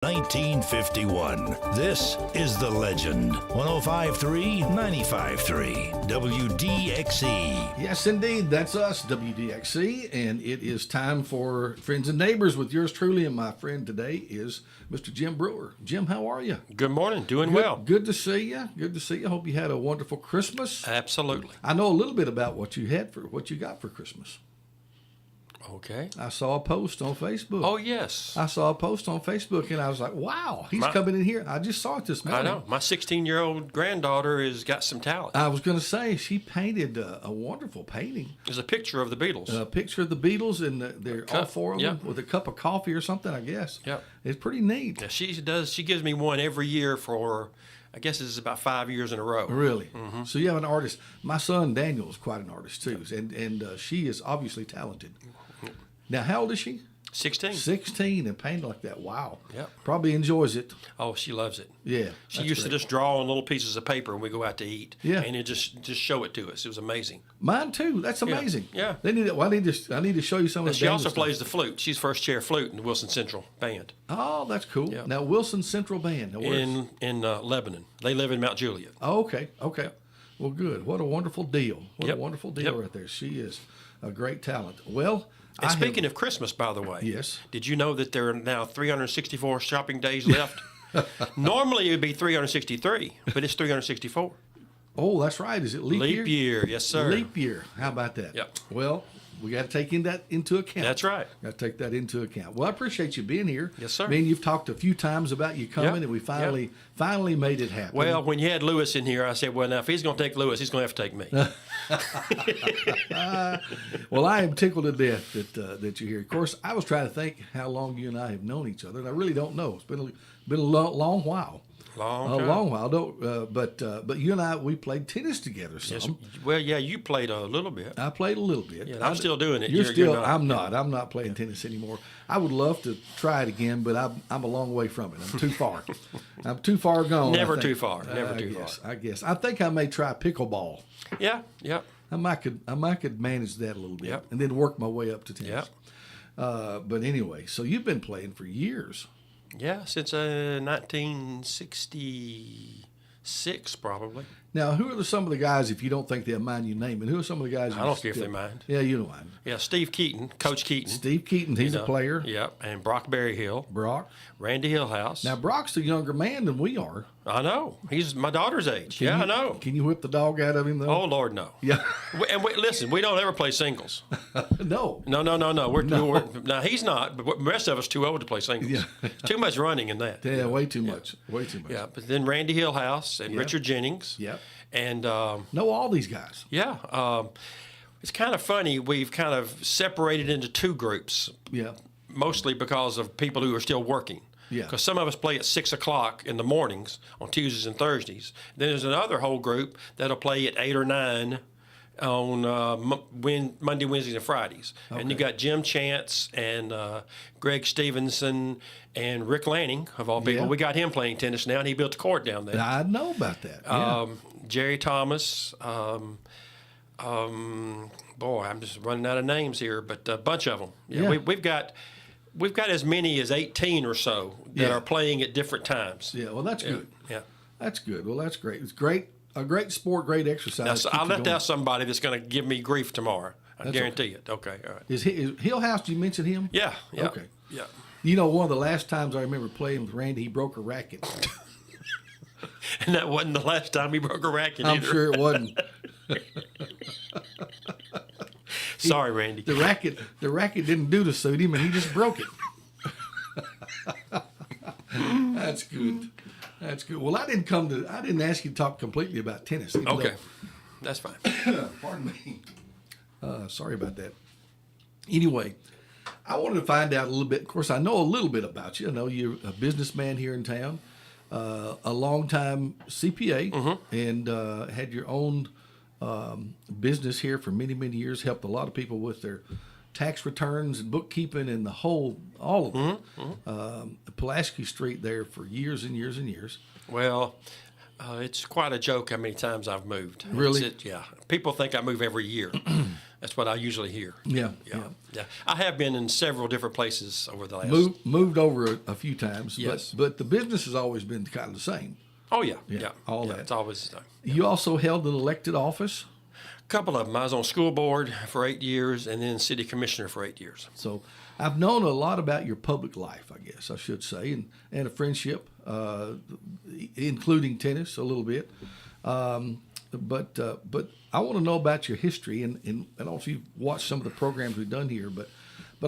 1951. This is The Legend. 105.3, 95.3, WDXE. Yes, indeed. That's us, WDXE. And it is time for Friends and Neighbors with yours truly. And my friend today is Mr. Jim Brewer. Jim, how are you? Good morning. Doing Good, well. Good to see you. Good to see you. Hope you had a wonderful Christmas. Absolutely. I know a little bit about what you got for Christmas. Okay. I saw a post on Facebook. Oh, yes. I saw a post on Facebook, and I was like, wow, he's coming in here. I just saw it this morning. I know. My 16-year-old granddaughter has got some talent. I was going to say, she painted a wonderful painting. There's a picture of the Beatles. A picture of the Beatles, and they're all four of them yep. with a cup of coffee or something, I guess. Yep. It's pretty neat. Yeah, she does. She gives me one every year for, I guess this is about 5 years in a row. Really? Mm-hmm. So you have an artist. My son Daniel is quite an artist too, and she is obviously talented. Now, how old is she? 16. 16 and painting like that. Wow. Yep. Probably enjoys it. Oh, she loves it. Yeah. She used to just draw on little pieces of paper when we go out to eat. Yeah. And it just show it to us. It was amazing. Mine too. That's amazing. Yeah. They need. Well, I need to show you some of the. She also stuff. plays the flute. She's first chair flute in the Wilson Central Band. Oh, that's cool. Yeah. Now Wilson Central Band. Now, in Lebanon. They live in Mount Juliet. Oh, okay. Okay. Well, good. What a wonderful deal. What a Yep. wonderful deal Yep. right there. She is a great talent. Well. And speaking of Christmas, by the way, yes. Did you know that there are now 364 shopping days left? Normally it would be 363, but it's 364. Oh, that's right. Is it leap year? Leap year, yes, sir. Leap year. How about that? Yep. Well, we got to take that into account. That's right. Got to take that into account. Well, I appreciate you being here. Yes, sir. I mean, you've talked a few times about you coming, Yep. and we finally made it happen. Well, when you had Lewis in here, I said, well, now if he's going to take Lewis, he's going to have to take me. Well, I am tickled to death that you're here. Of course, I was trying to think how long you and I have known each other, and I really don't know. It's been a long while. Long while. But you and I, we played tennis together some. Yes. Well, yeah, you played a little bit. I played a little bit. Yeah, I'm still doing it. You're still. not. I'm not. I'm not playing tennis anymore. I would love to try it again, but I'm a long way from it. I'm too far. I'm too far gone. Never too far. Never too far. I guess. I think I may try pickleball. Yeah, yeah. I might could manage that a little bit, Yep. and then work my way up to tennis. Yep. But anyway, so you've been playing for years. Yeah, since 1966, probably. Now, who are some of the guys, if you don't think they'll mind you naming, who are some of the guys? I don't care if they mind. Yeah, you don't mind. Yeah, Steve Keaton, Coach Keaton. Steve Keaton, he's a player. Yep, and Brock Berryhill. Brock. Randy Hillhouse. Now, Brock's a younger man than we are. I know. He's my daughter's age. I know. Can you whip the dog out of him, though? Oh, Lord, no. Yeah. Listen, we don't ever play singles. No. No. Now, he's not, but the rest of us too old to play singles. Yeah. Too much running in that. Yeah, way too much. Way too much. Yeah, but then Randy Hillhouse and Yeah. Richard Jennings. Yeah. And, know all these guys. yeah, it's kind of funny. We've kind of separated into two groups. Yeah. Mostly because of people who are still working. Yeah. Because some of us play at 6 o'clock in the mornings on Tuesdays and Thursdays. Then there's another whole group that'll play at 8 or 9 on Monday, Wednesdays, and Fridays. Okay. And you got Jim Chance and Greg Stevenson and Rick Lanning, of all people. Yeah. We got him playing tennis now, and he built a court down there. I know about that. Yeah. Jerry Thomas. Boy, I'm just running out of names here, but a bunch of them. Yeah. We've got as many as 18 or so that are playing at different times. Yeah, well, that's good. Yeah. That's good. Well, that's great. It's great. A great sport, great exercise. Now, so I'll let out somebody that's going to give me grief tomorrow. I guarantee it. Okay, all right. Is Hillhouse, did you mention him? Yeah. Okay. Yeah. You know, one of the last times I remember playing with Randy, he broke a racket. And that wasn't the last time he broke a racket I'm either. sure it wasn't. Sorry, Randy. The racket didn't do to suit him, and he just broke it. That's good. That's good. Well, I didn't ask you to talk completely about tennis. Okay, that's fine. Pardon me. Sorry about that. Anyway, I wanted to find out a little bit. Of course, I know a little bit about you. I know you're a businessman here in town, a longtime CPA, and had your own business here for many, many years. Helped a lot of people with their tax returns and bookkeeping and all of them. Pulaski Street there for years and years and years. Well, it's quite a joke how many times I've moved. Really? Yeah. People think I move every year. That's what I usually hear. Yeah. Yeah. I have been in several different places over the last. Moved over a few times. Yes. But the business has always been kind of the same. Oh yeah. All that. It's always the same. You also held an elected office. A couple of them. I was on school board for 8 years, and then city commissioner for 8 years. So I've known a lot about your public life, I guess I should say, and a friendship, including tennis a little bit. But I want to know about your history, and I don't know if you've watched some of the programs we've done here, but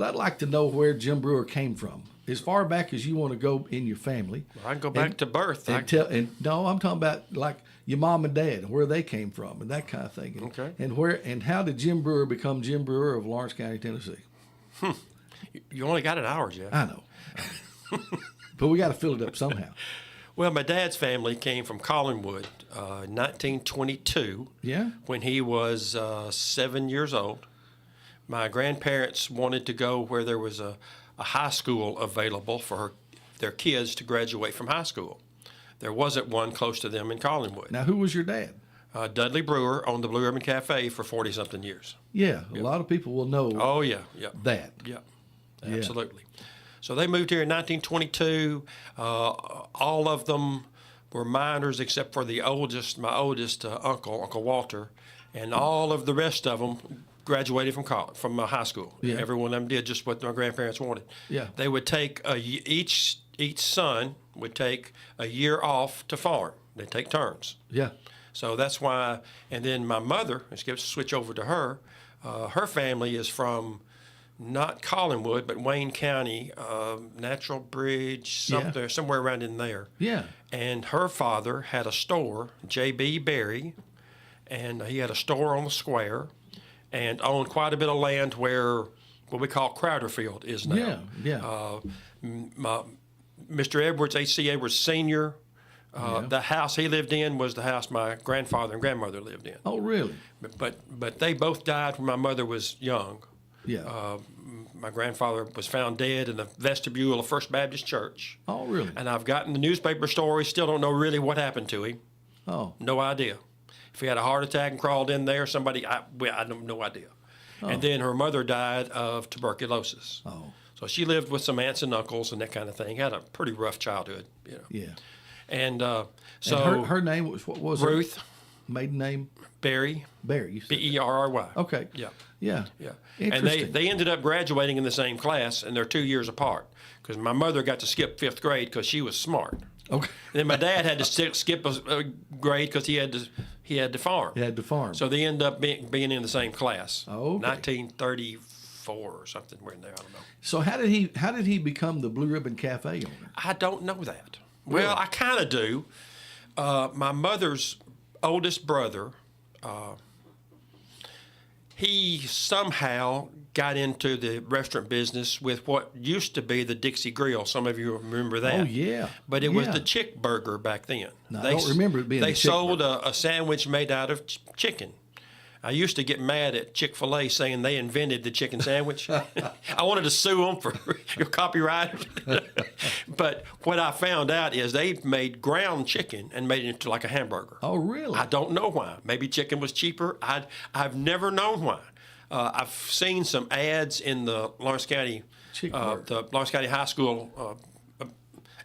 I'd like to know where Jim Brewer came from, as far back as you want to go in your family. Well, I can go back to birth. No, I'm talking about like your mom and dad, where they came from, and that kind of thing. Okay. And how did Jim Brewer become Jim Brewer of Lawrence County, Tennessee? You only got an hour, Jeff. I know. But we got to fill it up somehow. Well, my dad's family came from Collinwood, 1922. Yeah. When he was 7 years old. My grandparents wanted to go where there was a high school available for their kids to graduate from high school. There wasn't one close to them in Collinwood. Now, who was your dad? Dudley Brewer owned the Blue Ribbon Cafe for 40-something years. Yeah, a lot of people will know. Oh, yeah. That. Yeah, absolutely. So they moved here in 1922. All of them were minors except for my oldest uncle, Uncle Walter, and all of the rest of them graduated from high school. Yeah. Every one of them did just what my grandparents wanted. Yeah. They would take each son would take a year off to farm. They'd take turns. Yeah. So that's why. And then my mother, let's switch over to her. Her family is from not Collinwood, but Wayne County, Natural Bridge, somewhere around in there. Yeah. And her father had a store, J.B. Berry, and he had a store on the square and owned quite a bit of land where what we call Crowderfield is now. Yeah. Mr. Edwards, H.C. Edwards Sr., the house he lived in was the house my grandfather and grandmother lived in. Oh, really? But they both died when my mother was young. Yeah. My grandfather was found dead in the vestibule of First Baptist Church. Oh, really? And I've gotten the newspaper stories, still don't know really what happened to him. Oh. No idea. If he had a heart attack and crawled in there, I have no idea. Oh. And then her mother died of tuberculosis. Oh. So she lived with some aunts and uncles and that kind of thing. Had a pretty rough childhood, Yeah. And so and her name was, what was Ruth. Her maiden name? Berry. Berry. Berry. Okay. Yeah. Yeah. And they ended up graduating in the same class, and they're 2 years apart. Because my mother got to skip 5th grade because she was smart. Okay. And then my dad had to skip a grade because he had to farm. He had to farm. So they ended up being in the same class. Oh. Okay. 1934 or something. We're in there. I don't know. So how did he become the Blue Ribbon Cafe owner? I don't know that. Really? Well, I kind of do. My mother's oldest brother, he somehow got into the restaurant business with what used to be the Dixie Grill. Some of you remember that. Oh, yeah. But it was the Chick Burger back then. No, I don't remember it being They the Chick sold Burger. a sandwich made out of chicken. I used to get mad at Chick-fil-A saying they invented the chicken sandwich. I wanted to sue them for your copyright. But what I found out is they made ground chicken and made it into like a hamburger. Oh, really? I don't know why. Maybe chicken was cheaper. I've never known why. I've seen some ads in the Lawrence County, the Lawrence County High School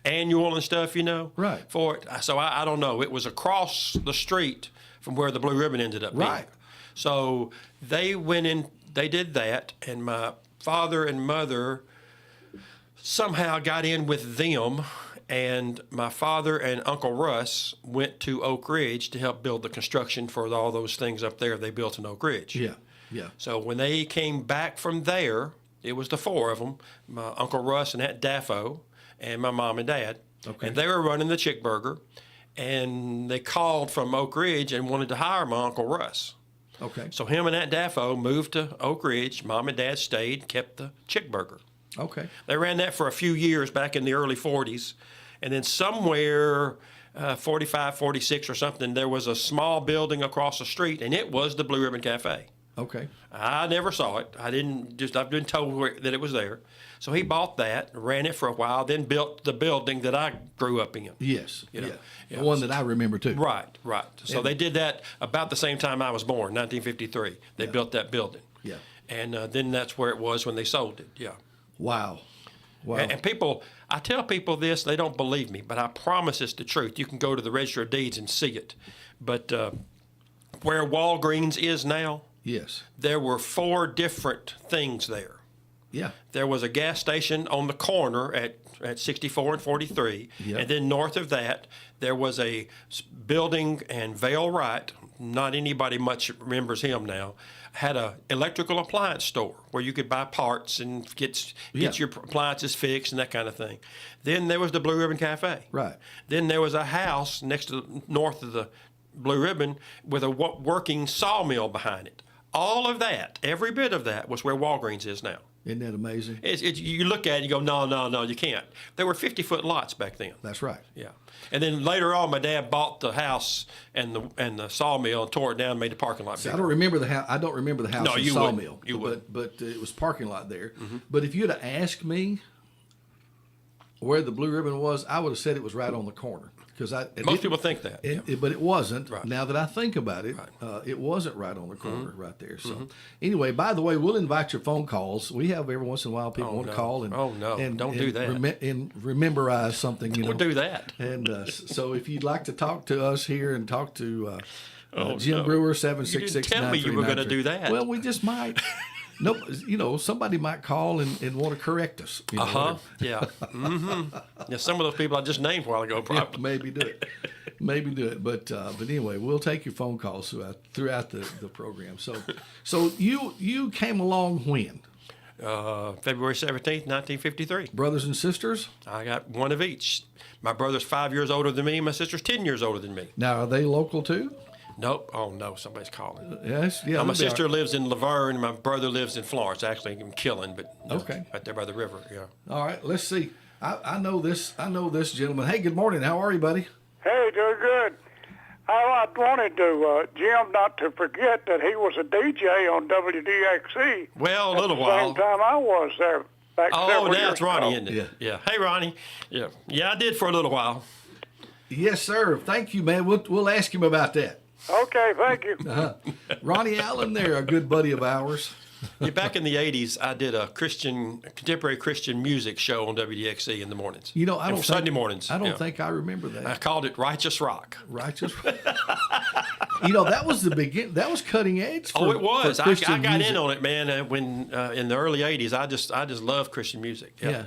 annual and stuff, Right. for it. So I don't know. It was across the street from where the Blue Ribbon ended up being. Right. So they went in, they did that, and my father and mother somehow got in with them, and my father and Uncle Russ went to Oak Ridge to help build the construction for all those things up there they built in Oak Ridge. Yeah. So when they came back from there, it was the four of them, my Uncle Russ and Aunt Daffo, and my mom and dad. Okay. And they were running the Chick Burger, and they called from Oak Ridge and wanted to hire my Uncle Russ. Okay. So him and Aunt Daffo moved to Oak Ridge. Mom and Dad stayed, kept the Chick Burger. Okay. They ran that for a few years back in the early 40s. And then somewhere, 45, 46 or something, there was a small building across the street, and it was the Blue Ribbon Cafe. Okay. I never saw it. I've been told that it was there. So he bought that, ran it for a while, then built the building that I grew up in. Yes. Yeah. The one that I remember too. Right. So they did that about the same time I was born, 1953. They built that building. Yeah. And then that's where it was when they sold it. Yeah. Wow. Wow. And people, I tell people this, they don't believe me, but I promise it's the truth. You can go to the Register of Deeds and see it. But where Walgreens is now, yes. there were 4 different things there. Yeah. There was a gas station on the corner at 64 and 43, Yep. and then north of that, there was a building, and Vale Wright, not anybody much remembers him now, had a electrical appliance store where you could buy parts and get your appliances fixed and that kind of thing. Then there was the Blue Ribbon Cafe. Right. Then there was a house north of the Blue Ribbon with a working sawmill behind it. All of that, every bit of that, was where Walgreens is now. Isn't that amazing? You look at it and you go, no, you can't. There were 50-foot lots back then. That's right. Yeah. And then later on, my dad bought the house and the sawmill and tore it down and made the parking lot See, bigger. I don't remember the house. I don't remember the house No, and you sawmill. wouldn't. You wouldn't. But it was parking lot there. Mm-hmm. But if you'd have asked me where the Blue Ribbon was, I would have said it was right on the corner. Most people think that. But it wasn't. Right. Now that I think about it, it wasn't right on the corner Mm-hmm. right there. So anyway, by the way, we'll invite your phone calls. We have every once in a while people want to call and don't do that. And rememberize something. Don't do that. And so if you'd like to talk to us here and talk to Jim Brewer, 766-9393. You didn't tell me you were going to do that. Well, we just might. No, somebody might call and want to correct us. Yeah. Mm-hmm. Yeah, some of those people I just named a while ago probably. Maybe do it. But anyway, we'll take your phone calls throughout the program. So you came along when? February 17th, 1953. Brothers and sisters? I got one of each. My brother's 5 years older than me. My sister's 10 years older than me. Now, are they local too? Nope. Oh, no. Somebody's calling. Yes. Yeah. My sister lives in Laverne. My brother lives in Florence, actually in Killen, but okay, right there by the river. Yeah. All right. Let's see. I know this gentleman. Hey, good morning. How are you, buddy? Hey, doing good. I wanted to Jim not to forget that he was a DJ on WDXE. Well, a little at the while. Same time I was there. Back Oh, now years it's Ronnie, ago. isn't it? Yeah. Hey, Ronnie. Yeah, I did for a little while. Yes, sir. Thank you, man. We'll ask him about that. Okay, thank you. Ronnie Allen, there, a good buddy of ours. Yeah, back in the 80s, I did a contemporary Christian music show on WDXE in the mornings. Sunday mornings. I don't think I remember that. I called it Righteous Rock. Righteous. That was the begin. That was cutting edge. It was. I got music. in on it, man. When in the early '80s, I just loved Christian music. Yeah.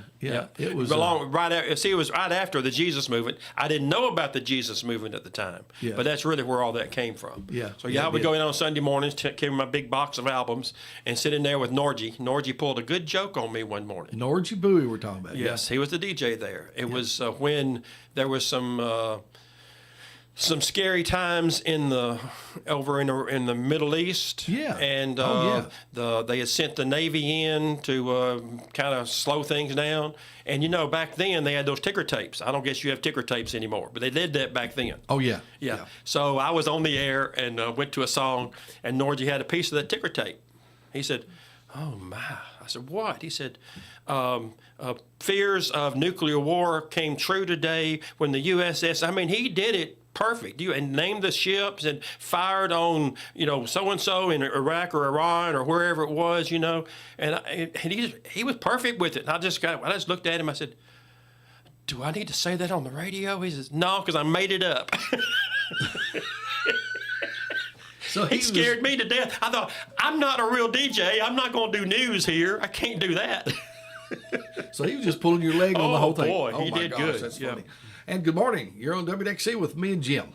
It was it was right after the Jesus movement. I didn't know about the Jesus movement at the time, but that's really where all that came from. Yeah. So I would go in on Sunday mornings, carry my big box of albums, and sit in there with Norgie. Norgie pulled a good joke on me one morning. Norgie Bowie, we're talking about. Yes, he was the DJ there. It was when there was some scary times over in the Middle East. Yeah. And they had sent the Navy in to kind of slow things down. And back then they had those ticker tapes. I don't guess you have ticker tapes anymore, but they did that back then. Oh yeah. Yeah. So I was on the air and went to a song, and Norgie had a piece of that ticker tape. He said, "Oh my!" I said, "What?" He said, "Fears of nuclear war came true today when the USS." I mean, he did it perfect. And named the ships and fired on so and so in Iraq or Iran or wherever it was. And he was perfect with it. And I just looked at him. I said, "Do I need to say that on the radio?" He says, "No, because I made it up." So he scared me to death. I thought, I'm not a real DJ. I'm not going to do news here. I can't do that. So he was just pulling your leg on the whole thing. Boy, Oh, he my did gosh, good. That's Yeah. funny. And good morning. You're on WDXE with me and Jim.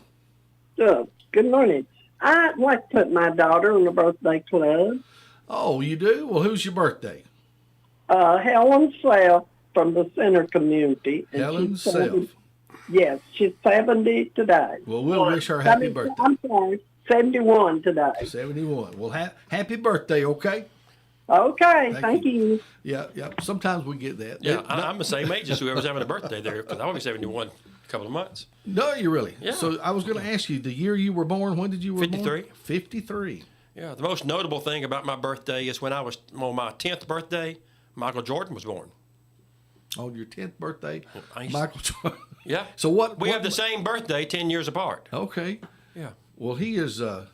Good morning. I'd like to put my daughter on the birthday club. Oh, you do? Well, who's your birthday? Helen Self from the Center community. And Helen she's 70. Self. Yes, she's 70 today. Well, we'll wish her happy birthday. I'm sorry, 71 today. 71. Well, happy birthday, okay? Okay, thank you. Yeah. Sometimes we get that. Yeah, I'm the same age as whoever's having a birthday there, because I'll be 71 in a couple of months. No, you really? Yeah. So I was going to ask you, the year you were born, when did you were 53. born? 53. Yeah, the most notable thing about my birthday is when I was on my 10th birthday, Michael Jordan was born. On your 10th birthday, Nice. Michael Jordan. Yeah. So what? We have the same birthday, 10 years apart. Okay. Yeah. Well, he is, so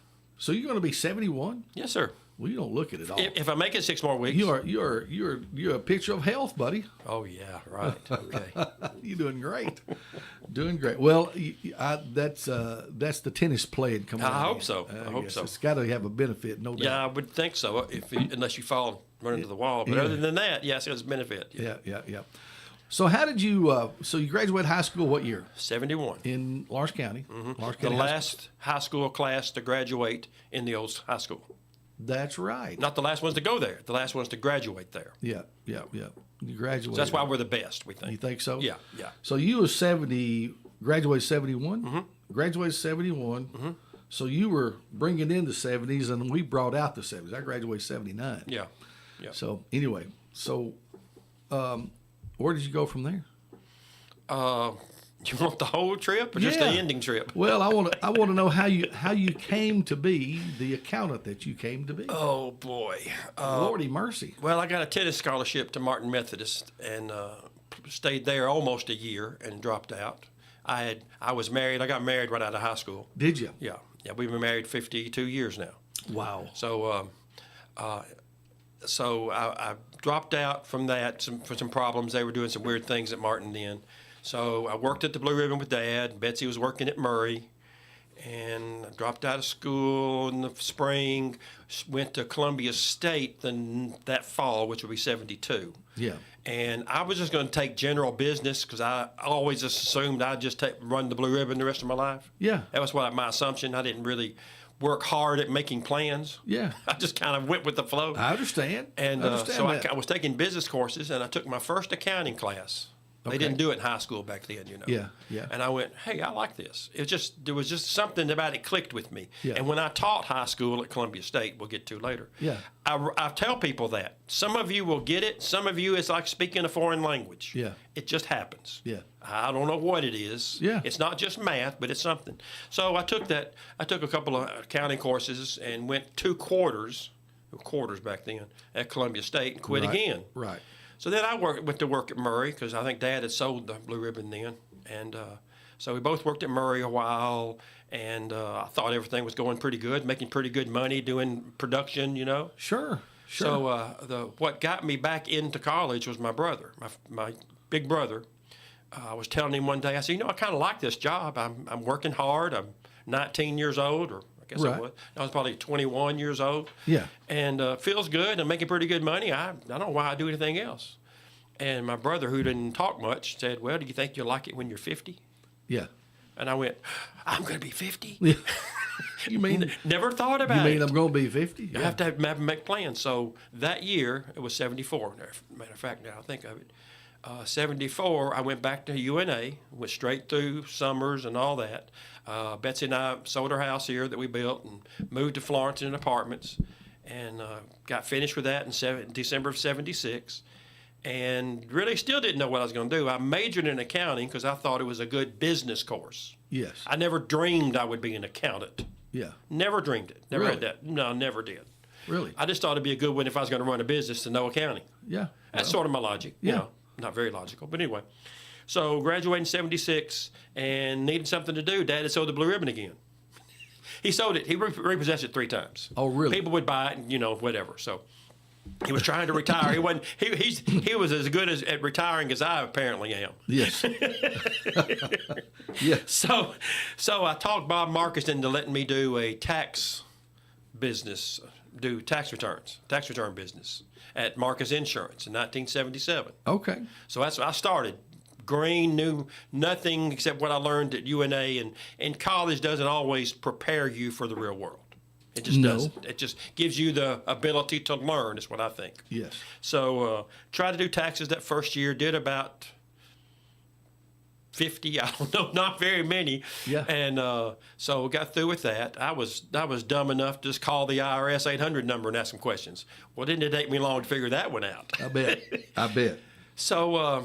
you're going to be 71? Yes, sir. Well, you don't look it at all. If I make it 6 more weeks. You're a picture of health, buddy. Oh, yeah, right. Okay. You're doing great. Doing great. Well, that's the tennis playing coming out. I hope so. I hope so. It's got to have a benefit, no doubt. Yeah, I would think so, unless you fall and run into the wall. But other than that, yes, it has a benefit. Yeah. So how did you? So you graduated high school what year? 71. In Lawrence County. Lawrence The County last high school class to graduate in the old high school. That's right. Not the last ones to go there. The last ones to graduate there. Yeah. You graduated. So that's why we're the best, we think. You think so? Yeah. So you were 70, graduated 71? Graduated 71. So you were bringing in the 70s, and we brought out the 70s. I graduated 79. Yeah. So anyway, where did you go from there? You want the whole trip or just the Yeah. ending trip? Well, I want to know how you came to be the accountant that you came to be. Oh, boy. Lordy mercy. Well, I got a tennis scholarship to Martin Methodist and stayed there almost a year and dropped out. I was married. I got married right out of high school. Did you? Yeah. We've been married 52 years now. Wow. So, I dropped out from that for some problems. They were doing some weird things at Martin then. So I worked at the Blue Ribbon with Dad. Betsy was working at Murray. And I dropped out of school in the spring, went to Columbia State that fall, which would be 72. Yeah. And I was just going to take general business because I always assumed I'd just run the Blue Ribbon the rest of my life. Yeah. That was my assumption. I didn't really work hard at making plans. Yeah. I just kind of went with the flow. I understand. And I understand so that. I was taking business courses, and I took my first accounting class. They didn't do it in high school back then, Yeah. And I went, hey, I like this. There was just something about it clicked with me. Yeah. And when I taught high school at Columbia State, we'll get to later. Yeah. I tell people that. Some of you will get it. Some of you, it's like speaking a foreign language. Yeah. It just happens. Yeah. I don't know what it is. Yeah. It's not just math, but it's something. So I took a couple of accounting courses and went 2 quarters back then at Columbia State and quit again. Right. So then I went to work at Murray because I think Dad had sold the Blue Ribbon then. And so we both worked at Murray a while, and I thought everything was going pretty good, making pretty good money, doing production, Sure. So what got me back into college was my brother, my big brother. I was telling him one day, I said, I kind of like this job. I'm working hard. I'm 19 years old, or I guess I was probably 21 years old. Yeah. And feels good. I'm making pretty good money. I don't know why I do anything else. And my brother, who didn't talk much, said, well, do you think you'll like it when you're 50? Yeah. And I went, I'm going to be 50? Yeah. You mean Never thought about it. You mean I'm going to be 50? You have to make plans. So that year, it was 74. Matter of fact, now I think of it. 74, I went back to UNA, went straight through summers and all that. Betsy and I sold our house here that we built and moved to Florence in apartments, and got finished with that in December of 76. And really still didn't know what I was going to do. I majored in accounting because I thought it was a good business course. Yes. I never dreamed I would be an accountant. Yeah. Never dreamed it. Never Really? had that. No, never did. Really? I just thought it'd be a good one if I was going to run a business to know accounting. Yeah. That's sort of my logic. Yeah. Not very logical, but anyway. So graduated in 76 and needed something to do. Dad had sold the Blue Ribbon again. He sold it. He repossessed it 3 times. Oh, really? People would buy it and, whatever. So he was trying to retire. He wasn't. He was as good at retiring as I apparently am. Yes. Yes. So I talked Bob Marcus into letting me do a tax business, do tax return business at Marcus Insurance in 1977. Okay. So that's I started. Green, knew nothing except what I learned at UNA, and college doesn't always prepare you for the real world. It just doesn't. It just gives you the ability to learn, is what I think. Yes. So tried to do taxes that first year, did about 50, I don't know, not very many. Yeah. And so got through with that. I was dumb enough to just call the IRS 800 number and ask some questions. Well, didn't it take me long to figure that one out? I bet. So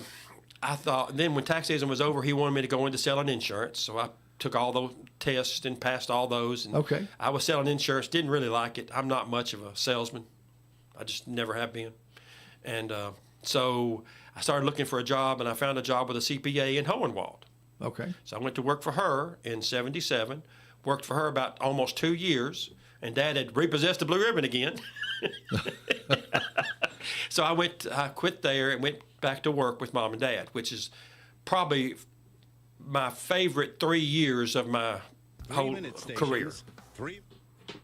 I thought, then when tax season was over, he wanted me to go into selling insurance. So I took all those tests and passed all those. And Okay. I was selling insurance, didn't really like it. I'm not much of a salesman. I just never have been. And so I started looking for a job, and I found a job with a CPA in Hohenwald. Okay. So I went to work for her in 77, worked for her about almost 2 years, and Dad had repossessed the blue ribbon again. So I quit there and went back to work with Mom and Dad, which is probably my favorite 3 years of my whole career.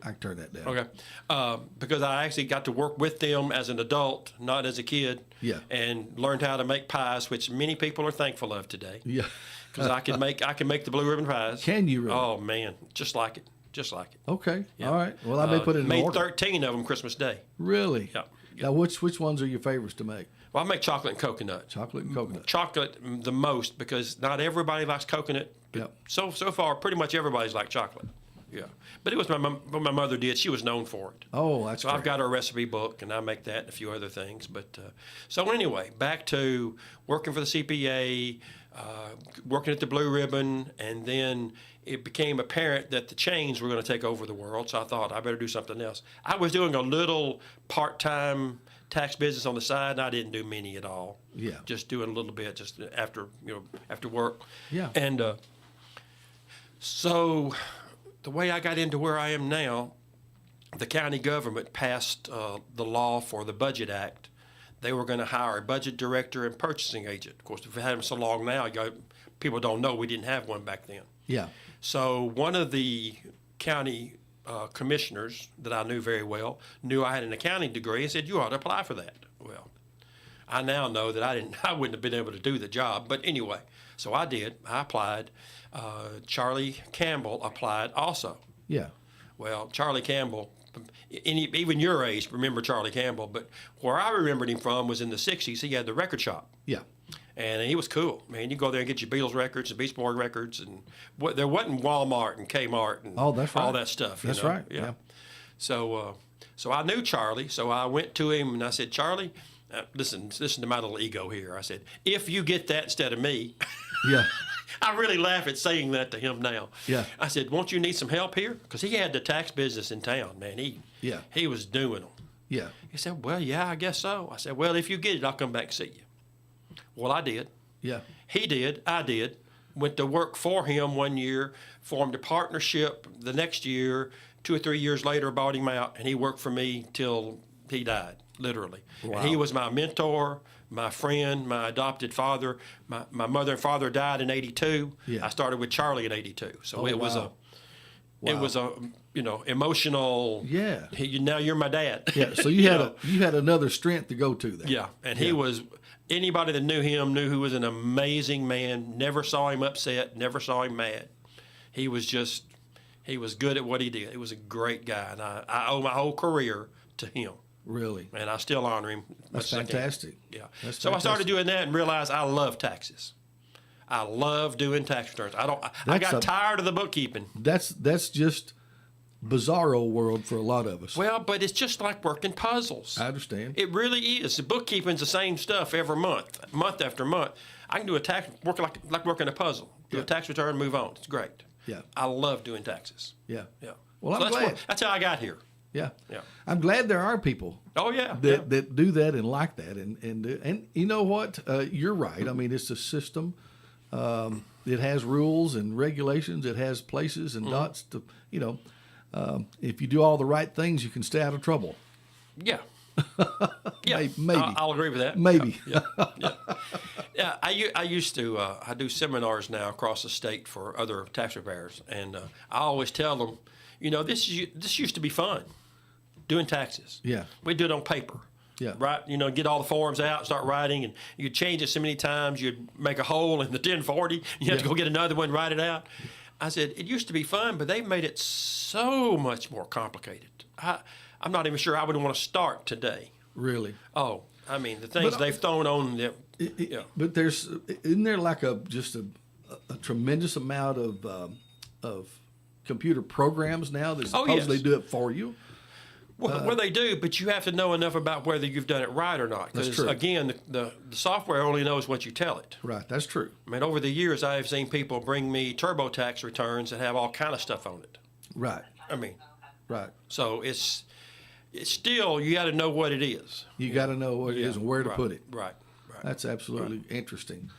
I can turn that down. Okay. Because I actually got to work with them as an adult, not as a kid. Yeah. And learned how to make pies, which many people are thankful of today. Yeah. Because I can make the blue ribbon pies. Can you really? Oh man, just like it. Okay. Yeah. All right. Well, I may put it in made order. 13 of them Christmas Day. Really? Yeah. Now, which ones are your favorites to make? Well, I make chocolate and coconut. Chocolate and coconut. Chocolate the most because not everybody likes coconut. Yep. So far, pretty much everybody's like chocolate. Yeah. But it was what my mother did. She was known for it. Oh, that's So great. I've got her recipe book, and I make that and a few other things. But so anyway, back to working for the CPA, working at the Blue Ribbon, and then it became apparent that the chains were going to take over the world. So I thought I better do something else. I was doing a little part-time tax business on the side, and I didn't do many at all. Yeah. Just doing a little bit, just after work. Yeah. And so the way I got into where I am now, the county government passed the law for the Budget Act. They were going to hire a budget director and purchasing agent. Of course, we've had them so long now, people don't know we didn't have one back then. Yeah. So one of the county commissioners that I knew very well knew I had an accounting degree and said, "You ought to apply for that." Well, I now know that I wouldn't have been able to do the job. But anyway, so I did. I applied. Charlie Campbell applied also. Yeah. Well, Charlie Campbell, even your age, remember Charlie Campbell, but where I remembered him from was in the 60s. He had the record shop. Yeah. And he was cool, man. You go there and get your Beatles records and Beach Boy records, and there wasn't Walmart and Kmart and that's right. all that stuff. That's right. Yeah. So I knew Charlie, so I went to him and I said, "Charlie, listen to my little ego here." I said, "If you get that instead of me," Yeah. I really laugh at saying that to him now. Yeah. I said, "Won't you need some help here?" Because he had the tax business in town, man. He was doing them. Yeah. He said, "Well, yeah, I guess so." I said, "Well, if you get it, I'll come back and see you." Well, I did. Yeah. He did. I did. Went to work for him one year, formed a partnership the next year. 2 or 3 years later, bought him out, and he worked for me till he died, literally. Wow. And he was my mentor, my friend, my adopted father. My mother and father died in '82. Yeah. I started with Charlie in '82. So Oh, it was wow. it was a emotional. Yeah. Now you're my dad. Yeah. So you had another strength to go to there. Yeah, and he was. Anybody that knew him knew he was an amazing man. Never saw him upset. Never saw him mad. He was good at what he did. He was a great guy, and I owe my whole career to him. Really. And I still honor him. That's much as I can. fantastic. Yeah. That's So I started fantastic. doing that and realized I love taxes. I love doing tax returns. I got tired of the bookkeeping. That's just bizarro world for a lot of us. Well, but it's just like working puzzles. I understand. It really is. The bookkeeping's the same stuff every month after month. I can do a tax work like working a puzzle. Do Yeah. a tax return, move on. It's great. Yeah. I love doing taxes. Yeah. Yeah. Well, So I'm glad. that's how I got here. Yeah. Yeah. I'm glad there are people Oh yeah. that do that and like that, and you know what? You're right. I mean, it's a system. It has rules and regulations. It has places and dots to if you do all the right things, you can stay out of trouble. Yeah. Yeah. Maybe. I'll agree with that. Maybe. Yeah. Yeah. I used to. I do seminars now across the state for other tax preparers, and I always tell them, this used to be fun, doing taxes. Yeah. We do it on paper. Yeah. Right. Get all the forms out, start writing, and you'd change it so many times, you'd make a hole in the 1040. You have to go get another one, write it out. I said, it used to be fun, but they've made it so much more complicated. I'm not even sure I would want to start today. Really. Oh, I mean, the things they've thrown on the. Yeah. But isn't there like just a tremendous amount of computer programs now that supposedly do it for you? Well, they do, but you have to know enough about whether you've done it right or not. That's Because, true. again, the software only knows what you tell it. Right. That's true. I mean, over the years, I have seen people bring me TurboTax returns that have all kind of stuff on it. Right. I mean, Right. so it's still, you got to know what it is. You got to know what it is and where to Right, put it. Right. That's absolutely interesting.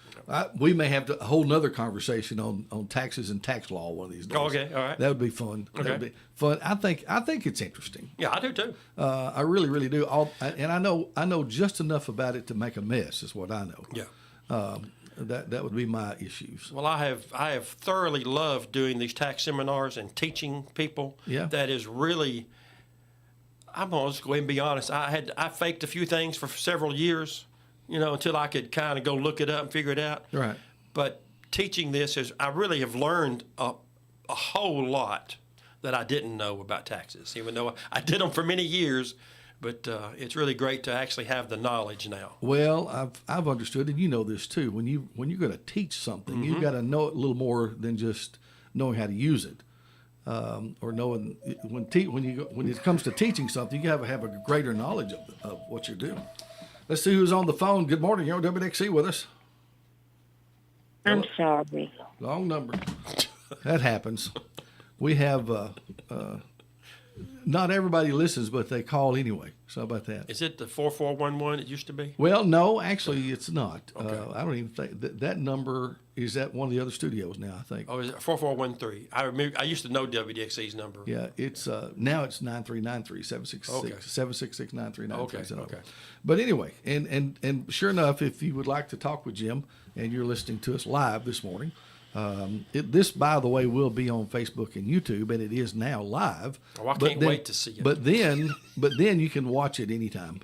We may have a whole nother conversation on taxes and tax law one of these days. Okay, all right. That would be fun. Okay. That would be fun. I think it's interesting. Yeah, I do too. I really, really do. And I know just enough about it to make a mess. Is what I know. Yeah. That would be my issues. Well, I have thoroughly loved doing these tax seminars and teaching people. Yeah. That is really. I'm gonna just go ahead and be honest. I faked a few things for several years, until I could kind of go look it up and figure it out. Right. But teaching this I really have learned a whole lot that I didn't know about taxes, even though I did them for many years. But it's really great to actually have the knowledge now. Well, I've understood, and you know this too. When you're going to teach something, you've got to know it a little more than just knowing how to use it, or knowing when it comes to teaching something, you have to have a greater knowledge of what you're doing. Let's see who's on the phone. Good morning. You're on WDXE with us. I'm sorry. Long number. That happens. We have. Not everybody listens, but they call anyway. So how about that? Is it the 4411 it used to be? Well, no, actually, it's not. Okay. I don't even think that number is at one of the other studios now. I think. Oh, is it 4413? I remember. I used to know WDXE's number. Yeah, it's now it's 9393-766-9393. Okay. But anyway, and sure enough, if you would like to talk with Jim and you're listening to us live this morning. This, by the way, will be on Facebook and YouTube, and it is now live. Oh, I can't wait to see it. But then you can watch it anytime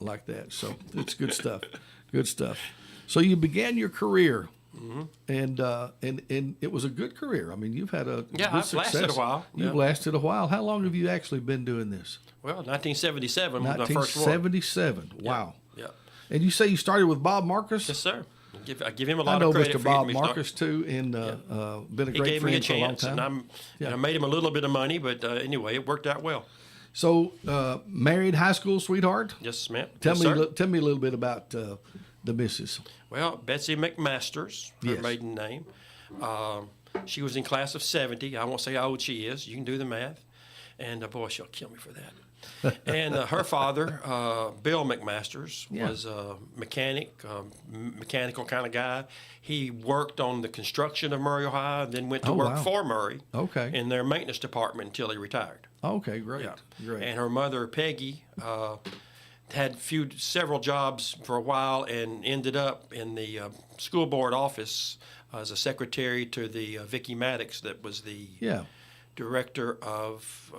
like that. So it's good stuff. Good stuff. So you began your career, and it was a good career. I mean, you've had a good I've success. lasted a while. You've Yeah. lasted a while. How long have you actually been doing this? Well, 1977 was my first one. 1977. Wow. Yeah. And you say you started with Bob Marcus? Yes, sir. I give him a I lot know of credit Mr. for Bob getting me started. Marcus too, and been a He great gave me a friend for a long chance, time. and I made him a little bit of money, but anyway, it worked out well. So, married high school sweetheart. Yes, ma'am. Tell Yes, me, sir. tell me a little bit about the missus. Well, Betsy McMasters, her Yes. maiden name. She was in class of 70. I won't say how old she is. You can do the math. And boy, she'll kill me for that. And her father, Bill McMasters, was a mechanic, mechanical kind of guy. He worked on the construction of Murray, Ohio, then went to work wow. for Murray Okay. in their maintenance department until he retired. Okay, great, great. And her mother, Peggy, had several jobs for a while and ended up in the school board office as a secretary to the Vicki Maddox, that was the director of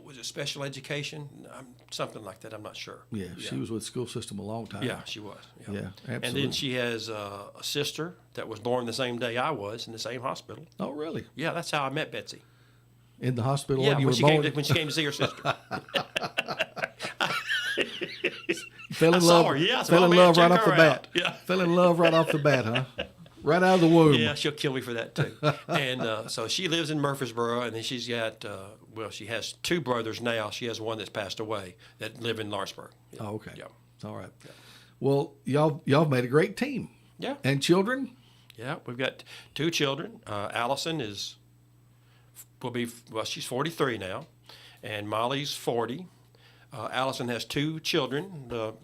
was it special education, something like that. I'm not sure. Yeah, she was with the school system a long time. Yeah, she was. Yeah, absolutely. And then she has a sister that was born the same day I was in the same hospital. Oh, really? Yeah, that's how I met Betsy. In the hospital Yeah, when you when were she born? came to see her sister. Fell in I saw love. her, yeah, so Fell my in man love right checked off the her bat. out. Yeah. Fell in love right off the bat, huh? Right out of the womb. Yeah, she'll kill me for that too. And so she lives in Murfreesboro, and then she's got she has two brothers now. She has one that's passed away that live in Lawrenceburg. Yeah. Oh, okay. Yeah. All right. Yeah. Well, y'all made a great team. Yeah. And children? Yeah, we've got two children. Allison she's 43 now, and Molly's 40. Allison has two children. The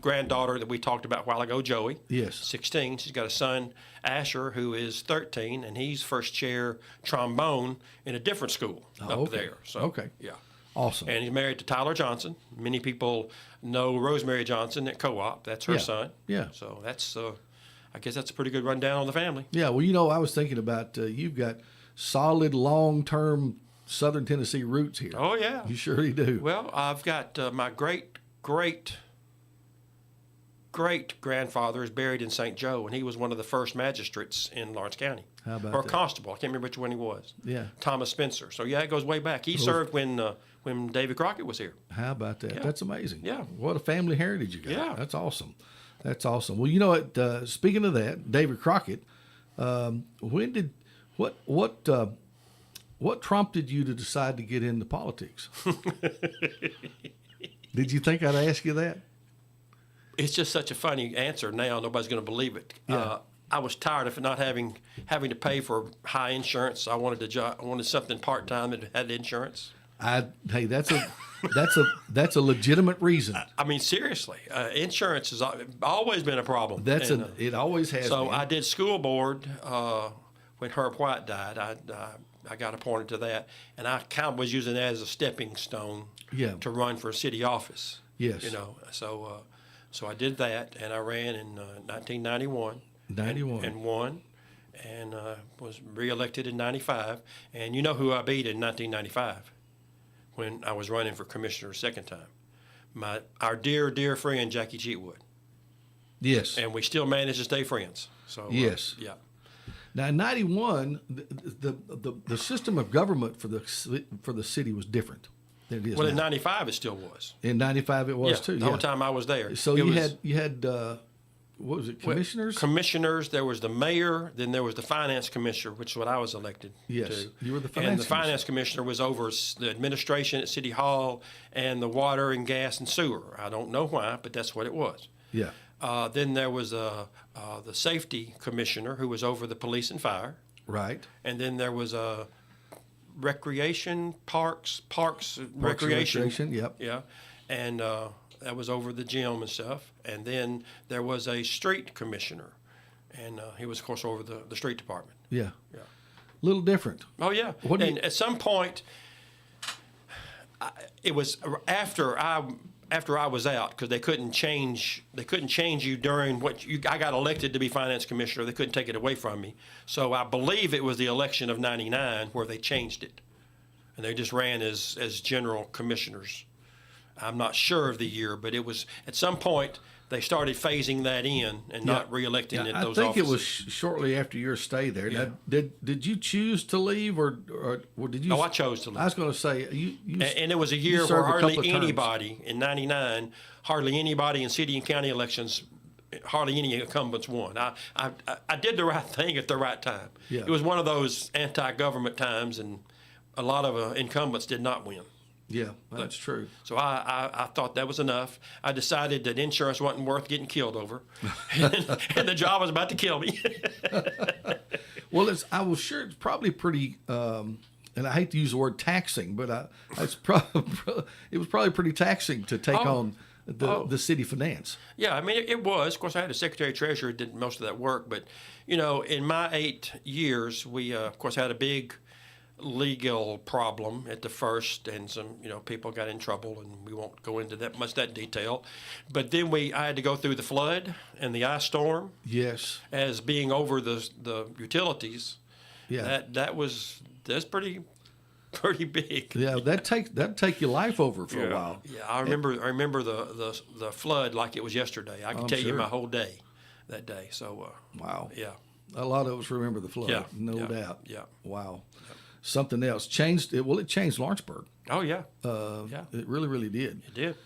granddaughter that we talked about a while ago, Joey. Yes. 16. She's got a son, Asher, who is 13, and he's first chair trombone in a different school up there. So, okay. Yeah. Awesome. And he's married to Tyler Johnson. Many people know Rosemary Johnson at Co-op. That's her son. Yeah. So that's, I guess that's a pretty good rundown on the family. Yeah. Well, I was thinking about you've got solid, long-term Southern Tennessee roots here. Oh, yeah. You surely do. Well, I've got my great-grandfather is buried in St. Joe, and he was one of the first magistrates in Lawrence County. How about or that? constable. I can't remember which one he was. Yeah. Thomas Spencer. So, yeah, it goes way back. He served when David Crockett was here. How about that? Yeah. That's amazing. Yeah. What a family heritage you got. Yeah. That's awesome. That's awesome. Well, you know what? Speaking of that, David Crockett, what prompted you to decide to get into politics? Did you think I'd ask you that? It's just such a funny answer now. Nobody's going to believe it. Yeah. I was tired of not having to pay for high insurance. I wanted I wanted something part-time that had insurance. Hey, that's a legitimate reason. I mean, seriously, insurance has always been a problem. It always has. So been. I did school board when Herb White died. I got appointed to that, and I kind of was using that as a stepping stone to run for city office. Yes. So I did that, and I ran in 1991. 91. And won, and was reelected in 95. And you know who I beat in 1995 when I was running for commissioner a second time? Our dear friend Jackie Cheatwood. Yes. And we still managed to stay friends. So yes. Yeah. Now in 91, the system of government for the city was different than it is Well, now. in 95 it still was. In 95 it was too. The whole time I was there. So It you had what was it? Commissioners. Commissioners. There was the mayor. Then there was the finance commissioner, which is what I was elected Yes, to. you were the And finance the finance commissioner was over the administration at City Hall and the water and gas and sewer. I don't know why, but that's what it was. Yeah. Then there was the safety commissioner who was over the police and fire. Right. And then there was a recreation, parks, and recreation. Yep. Yeah. And that was over the gym and stuff. And then there was a street commissioner. And he was, of course, over the street department. Yeah. Yeah. Little different. Oh, yeah. What do And at some point, it was after I was out, because they couldn't change you during I got elected to be finance commissioner. They couldn't take it away from me. So I believe it was the election of 99 where they changed it. And they just ran as general commissioners. I'm not sure of the year, but it was at some point they started phasing that in and not reelecting at those offices. I think it was shortly after your stay there. Yeah. Now, did you choose to leave or did you? No, I chose to leave. I was going to say you and it was a year where served a couple hardly of terms. anybody in '99, hardly anybody in city and county elections, hardly any incumbents won. I did the right thing at the right time. Yeah. It was one of those anti-government times, and a lot of incumbents did not win. Yeah, that's true. So I thought that was enough. I decided that insurance wasn't worth getting killed over, and the job was about to kill me. Well, I was sure it's probably pretty, and I hate to use the word taxing, but it was probably pretty taxing to take on the city finance. Yeah, I mean, it was. Of course, I had a secretary-treasurer who did most of that work, but, in my 8 years, we, of course, had a big legal problem at the first, and some people got in trouble, and we won't go into that detail. But then I had to go through the flood and the ice storm. Yes. As being over the utilities. Yeah. That's pretty big. Yeah, that'd take your life over for a while. Yeah, I remember the flood like it was yesterday. I can tell you my whole day that day. So wow. Yeah. A lot of us remember the flood. Yeah. No doubt. Yeah. Wow. Yeah. Something else changed it. Well, it changed Lawrenceburg. Oh yeah. It really, really did. It did.